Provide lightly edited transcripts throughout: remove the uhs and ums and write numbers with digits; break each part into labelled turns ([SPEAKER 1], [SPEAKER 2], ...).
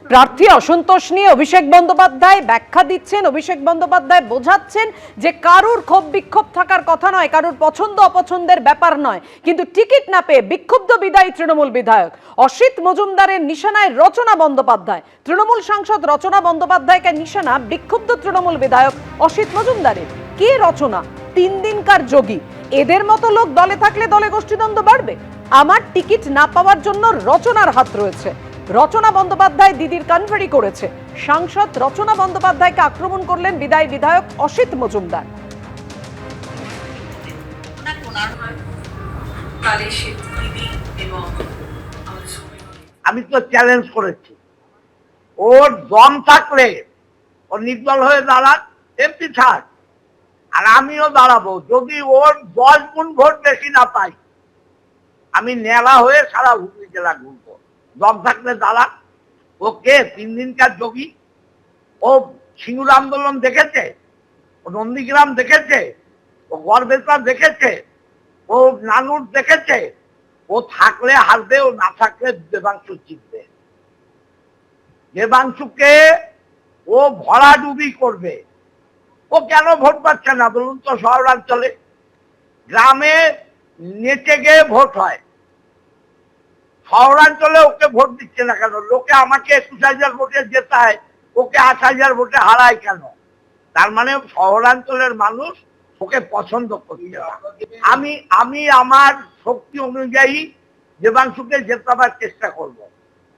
[SPEAKER 1] প্রার্থী অসন্তোষ নিয়ে অভিষেক বন্দ্যোপাধ্যায় ব্যাখ্যা দিচ্ছেন। অভিষেক বন্দ্যোপাধ্যায় বোঝাচ্ছেন যে কারুর ক্ষোভ বিক্ষোভ থাকার কথা নয়, কারুর পছন্দ অপছন্দের ব্যাপার নয়, কিন্তু টিকিট না পেয়ে বিক্ষুব্ধ বিদায়ী তৃণমূল বিধায়ক অসিত মজুমদারের নিশানায় রচনা বন্দ্যোপাধ্যায়। তৃণমূল সাংসদ রচনা বন্দ্যোপাধ্যায়কে নিশানা বিক্ষুব্ধ তৃণমূল বিধায়ক অসিত মজুমদারের। কে রচনা? 3 দিনকার যোগী। এদের মতো লোক দলে থাকলে দলে গোষ্ঠীদ্বন্দ্ব বাড়বে। আমার টিকিট না পাওয়ার জন্য রচনার হাত রয়েছে। রচনা বন্দ্যোপাধ্যায় দিদির কনভারি করেছে। সাংসদ রচনা বন্দ্যোপাধ্যায়কে আক্রমণ করলেন বিদায়ী বিধায়ক অসিত মজুমদার।
[SPEAKER 2] আমি তো চ্যালেঞ্জ করেছি, ওর দম থাকলে ও নির্দল হয়ে দাঁড়াক, এমপি থাক, আর আমিও দাঁড়াবো। যদি ওর 10 গুণ ভোট বেশি না পাই, আমি নেলা হয়ে সারা হুগলি জেলা ঘুরবো। দম থাকলে দাঁড়াক। ও কে? 3 দিনকার যোগী। ও সিঙ্গুর আন্দোলন দেখেছে, ও নন্দীগ্রাম দেখেছে, ও গড়বেতা দেখেছে, ও নানুর দেখেছে। ও থাকলে হারবে, ও না থাকলে দেবাংশু জিতবে। দেবাংশুকে ও ভরাডুবি করবে। ও কেন ভোট পাচ্ছে না বলুন তো? শহরাঞ্চলে, গ্রামে নেচে গিয়ে ভোট হয়, শহরাঞ্চলে ওকে ভোট দিচ্ছে না কেন? লোকে আমাকে 21,000 ভোটে জেতায়, ওকে 8,000 ভোটে হারায় কেন? তার মানে শহরাঞ্চলের মানুষ ওকে পছন্দ করছে না। আমি আমার শক্তি অনুযায়ী দেবাংশুকে জেতাবার চেষ্টা করব,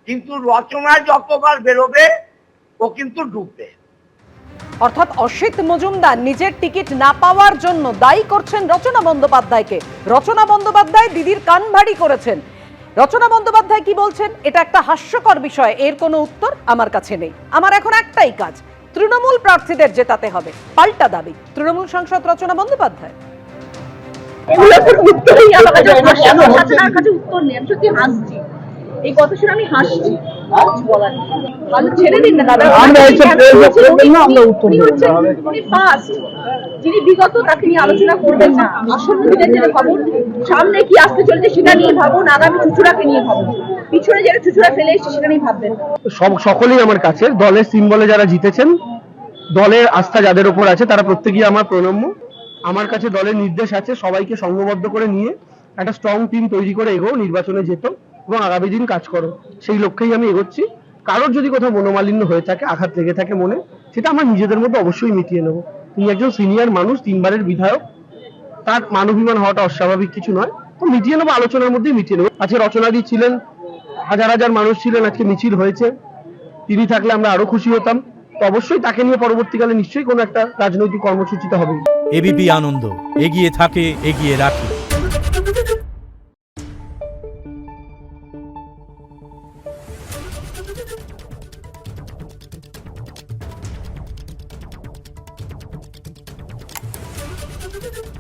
[SPEAKER 2] কিন্তু রচনা যতবার বেরোবে ও কিন্তু ডুববে।
[SPEAKER 1] অর্থাৎ অসিত মজুমদার নিজের টিকিট না পাওয়ার জন্য দায়ী করছেন রচনা বন্দ্যোপাধ্যায়কে। রচনা বন্দ্যোপাধ্যায় দিদির কান ভারী করেছেন। রচনা বন্দ্যোপাধ্যায় কি বলছেন? এটা একটা হাস্যকর বিষয়, এর কোনো উত্তর আমার কাছে নেই। আমার এখন একটাই কাজ, তৃণমূল প্রার্থীদের জেতাতে হবে। পাল্টা দাবি তৃণমূল সাংসদ রচনা বন্দ্যোপাধ্যায়।
[SPEAKER 3] এই কথা শুনে আমি হাসছি, বলার ভালো ছেড়ে দিন না দাদা। যিনি বিগত তাকে নিয়ে আলোচনা করবেন না, আসন্ন দিনের জন্য ভাবুন, সামনে কি আসতে চলেছে সেটা নিয়ে ভাবুন, আগামী চুচুড়াকে নিয়ে ভাবুন। পিছনে যেটা চুচুড়া ফেলে এসছে সেটা নিয়ে ভাববেন।
[SPEAKER 4] সকলেই আমার কাছে দলের সিম্বলে যারা জিতেছেন, দলের আস্থা যাদের উপর আছে, তারা প্রত্যেকেই আমার প্রণম্য। আমার কাছে দলের নির্দেশ আছে সবাইকে সংঘবদ্ধ করে নিয়ে একটা স্ট্রং টিম তৈরি করে এগো, নির্বাচনে যেত এবং আগামী দিন কাজ করো, সেই লক্ষ্যেই আমি এগোচ্ছি। কারোর যদি কোথাও মনোমালিন্য হয়ে থাকে, আঘাত লেগে থাকে মনে, সেটা আমরা নিজেদের মধ্যে অবশ্যই মিটিয়ে নেবো। তিনি একজন সিনিয়র মানুষ, 3 বারের বিধায়ক, তার মানবিমান হওয়াটা অস্বাভাবিক কিছু নয়। তো মিটিয়ে নেবো, আলোচনার মধ্যেই মিটিয়ে নেবো। আজকে রচনাদি ছিলেন, হাজার হাজার মানুষ ছিলেন, আজকে মিছিল হয়েছে। তিনি থাকলে আমরা আরো খুশি হতাম। তো অবশ্যই তাকে নিয়ে পরবর্তীকালে নিশ্চয়ই কোনো একটা রাজনৈতিক কর্মসূচিতে হবে।
[SPEAKER 5] এবিপি আনন্দ, এগিয়ে থাকে, এগিয়ে রাখে।
[SPEAKER 6] Thank you.